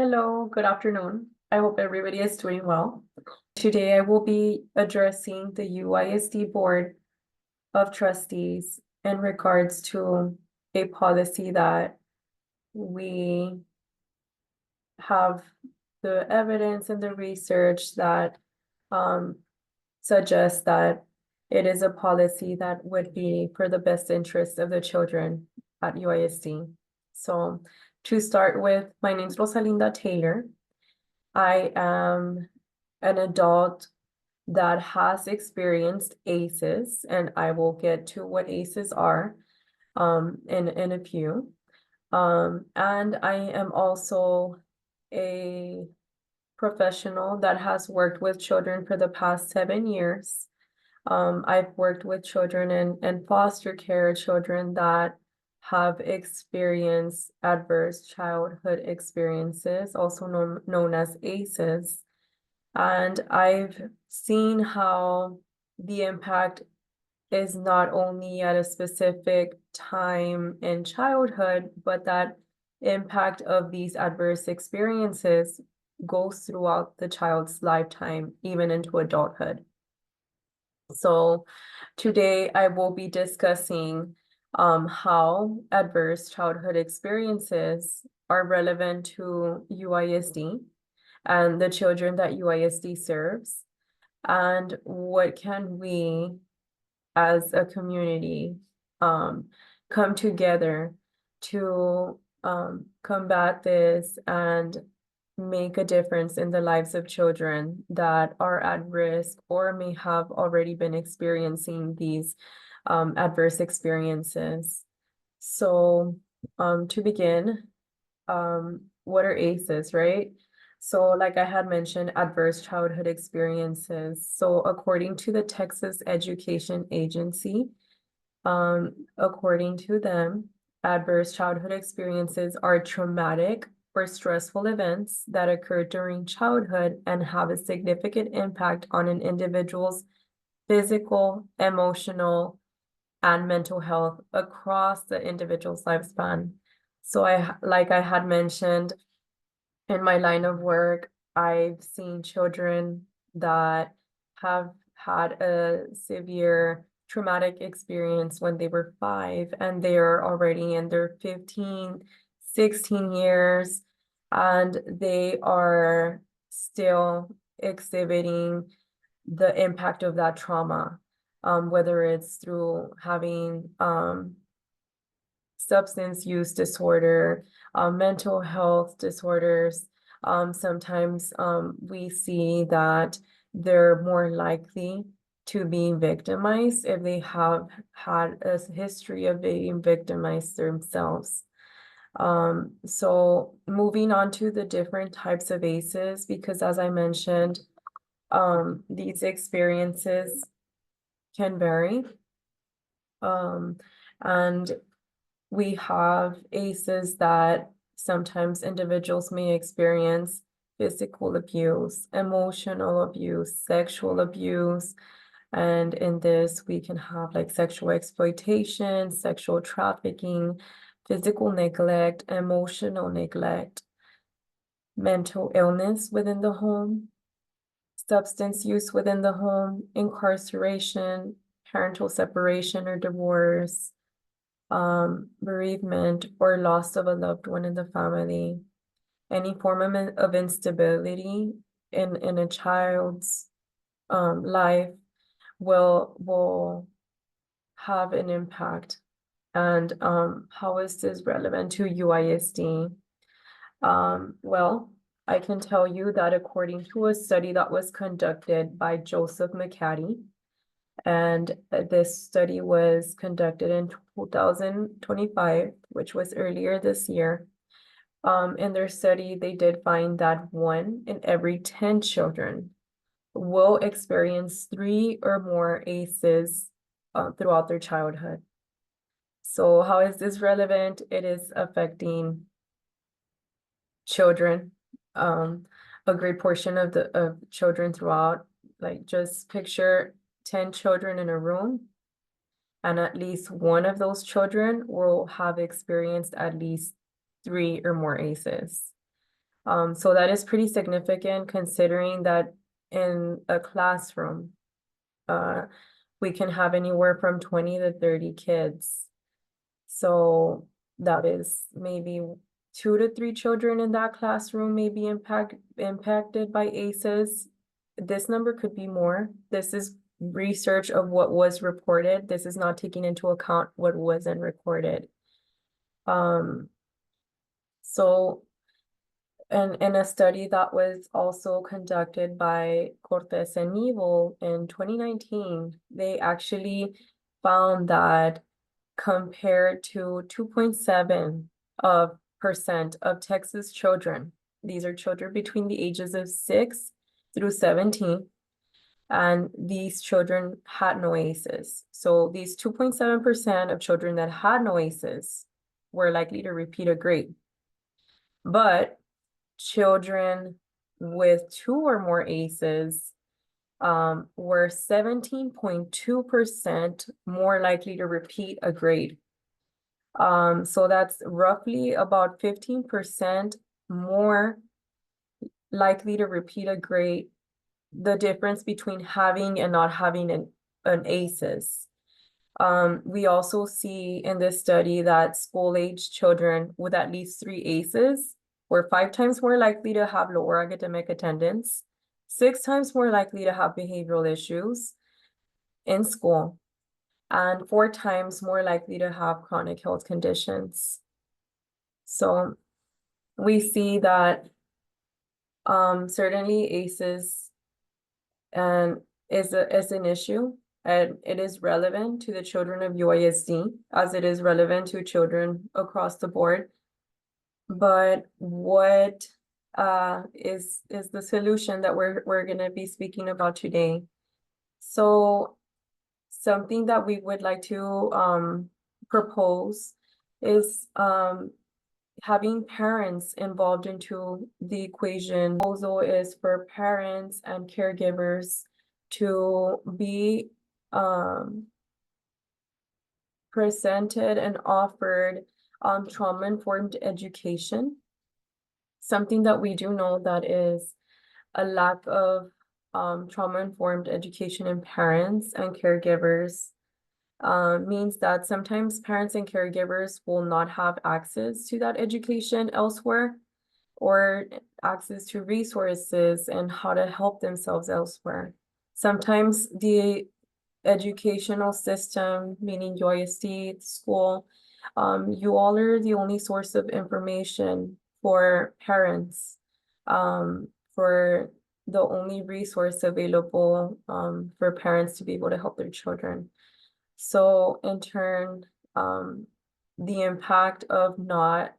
Hello, good afternoon. I hope everybody is doing well. Today I will be addressing the UISD Board of Trustees in regards to a policy that we have the evidence and the research that suggests that it is a policy that would be for the best interest of the children at UISD. So to start with, my name is Rosalinda Taylor. I am an adult that has experienced ACEs, and I will get to what ACEs are in a few. And I am also a professional that has worked with children for the past 7 years. I've worked with children in foster care, children that have experienced adverse childhood experiences, also known as ACEs. And I've seen how the impact is not only at a specific time in childhood, but that impact of these adverse experiences goes throughout the child's lifetime, even into adulthood. So today I will be discussing how adverse childhood experiences are relevant to UISD and the children that UISD serves, and what can we as a community come together to combat this and make a difference in the lives of children that are at risk or may have already been experiencing these adverse experiences. So to begin, what are ACEs, right? So like I had mentioned, adverse childhood experiences. So according to the Texas Education Agency, according to them, adverse childhood experiences are traumatic or stressful events that occur during childhood and have a significant impact on an individual's physical, emotional, and mental health across the individual's lifespan. So like I had mentioned, in my line of work, I've seen children that have had a severe traumatic experience when they were 5, and they are already in their 15, 16 years, and they are still exhibiting the impact of that trauma, whether it's through having substance use disorder, mental health disorders. Sometimes we see that they're more likely to be victimized if they have had a history of being victimized themselves. So moving on to the different types of ACEs, because as I mentioned, these experiences can vary. And we have ACEs that sometimes individuals may experience physical abuse, emotional abuse, sexual abuse. And in this, we can have like sexual exploitation, sexual trafficking, physical neglect, emotional neglect, mental illness within the home, substance use within the home, incarceration, parental separation or divorce, bereavement or loss of a loved one in the family, any form of instability in a child's life will have an impact. And how is this relevant to UISD? Well, I can tell you that according to a study that was conducted by Joseph McCarty, and this study was conducted in 2025, which was earlier this year. In their study, they did find that 1 in every 10 children will experience 3 or more ACEs throughout their childhood. So how is this relevant? It is affecting children, a great portion of children throughout. Like, just picture 10 children in a room, and at least one of those children will have experienced at least 3 or more ACEs. So that is pretty significant considering that in a classroom, we can have anywhere from 20 to 30 kids. So that is maybe 2 to 3 children in that classroom may be impacted by ACEs. This number could be more. This is research of what was reported. This is not taking into account what wasn't recorded. So in a study that was also conducted by Cortés and Nivel in 2019, they actually found that compared to 2.7% of Texas children, these are children between the ages of 6 through 17, and these children had no ACEs. So these 2.7% of children that had no ACEs were likely to repeat a grade. But children with 2 or more ACEs were 17.2% more likely to repeat a grade. So that's roughly about 15% more likely to repeat a grade, the difference between having and not having an ACEs. We also see in this study that school-age children with at least 3 ACEs were 5 times more likely to have lower academic attendance, 6 times more likely to have behavioral issues in school, and 4 times more likely to have chronic health conditions. So we see that certainly ACEs is an issue, and it is relevant to the children of UISD as it is relevant to children across the board. But what is the solution that we're going to be speaking about today? So something that we would like to propose is having parents involved into the equation. The proposal is for parents and caregivers to be presented and offered trauma-informed education. Something that we do know that is a lack of trauma-informed education in parents and caregivers means that sometimes parents and caregivers will not have access to that education elsewhere, or access to resources and how to help themselves elsewhere. Sometimes the educational system, meaning UISD, school, you all are the only source of information for parents, for the only resource available for parents to be able to help their children. So in turn, the impact of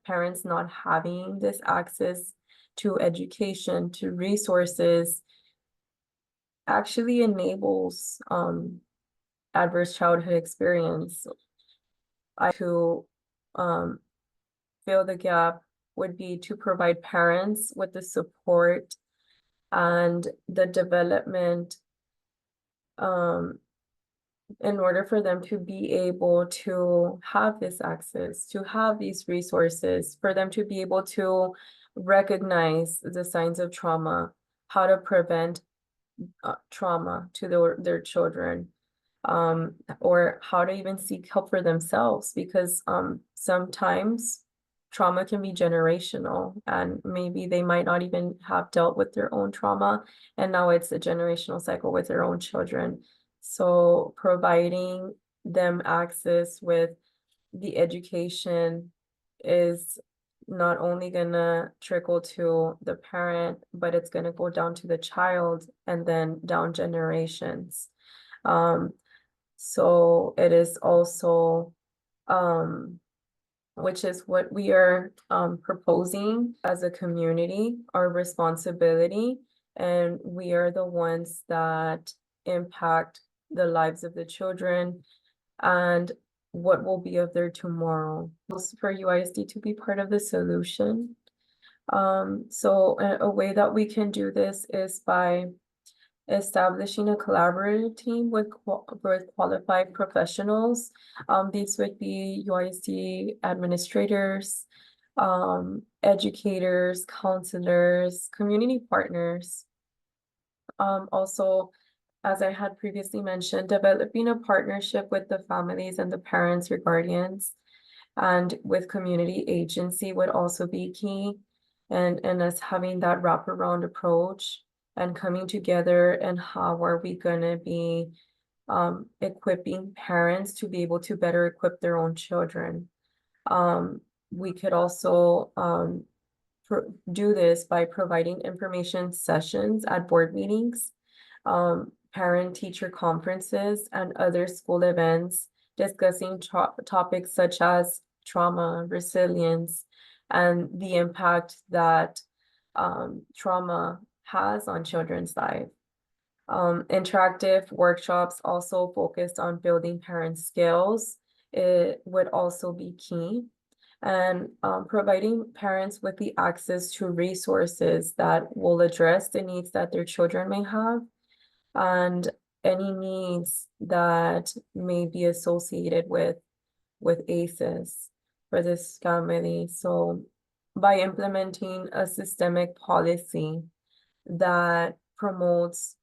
parents not having this access to education, to resources, actually enables adverse childhood experience. To fill the gap would be to provide parents with the support and the development in order for them to be able to have this access, to have these resources, for them to be able to recognize the signs of trauma, how to prevent trauma to their children, or how to even seek help for themselves, because sometimes trauma can be generational, and maybe they might not even have dealt with their own trauma, and now it's a generational cycle with their own children. So providing them access with the education is not only gonna trickle to the parent, but it's gonna go down to the child and then down generations. So it is also, which is what we are proposing as a community, our responsibility, and we are the ones that impact the lives of the children and what will be of their tomorrow. For UISD to be part of the solution. So a way that we can do this is by establishing a collaborative team with qualified professionals. These would be UISD administrators, educators, counselors, community partners. Also, as I had previously mentioned, developing a partnership with the families and the parents or guardians and with community agency would also be key. And us having that wraparound approach and coming together, and how are we gonna be equipping parents to be able to better equip their own children. We could also do this by providing information sessions at board meetings, parent-teacher conferences, and other school events discussing topics such as trauma, resilience, and the impact that trauma has on children's life. Interactive workshops also focused on building parent skills. It would also be key. And providing parents with the access to resources that will address the needs that their children may have, and any needs that may be associated with ACEs for this family. So by implementing a systemic policy that promotes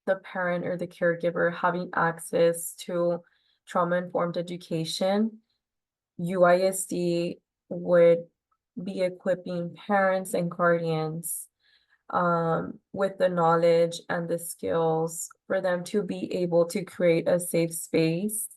the parent or the caregiver having access to trauma-informed education, UISD would be equipping parents and guardians with the knowledge and the skills for them to be able to create a safe space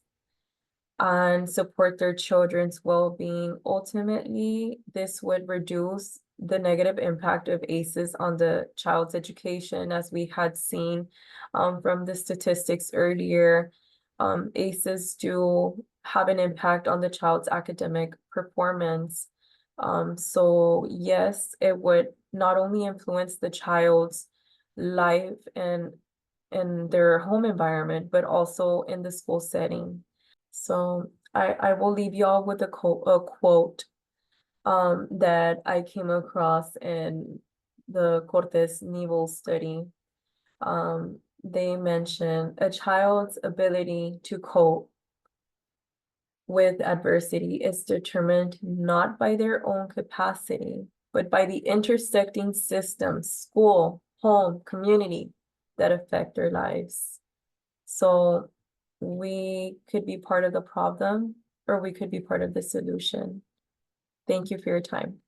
and support their children's well-being. Ultimately, this would reduce the negative impact of ACEs on the child's education, as we had seen from the statistics earlier. ACEs do have an impact on the child's academic performance. So yes, it would not only influence the child's life and in their home environment, but also in the school setting. So I will leave y'all with a quote that I came across in the Cortes Nivel study. They mention a child's ability to cope with adversity is determined not by their own capacity, but by the intersecting systems, school, home, community, that affect their lives. So we could be part of the problem, or we could be part of the solution. Thank you for your time.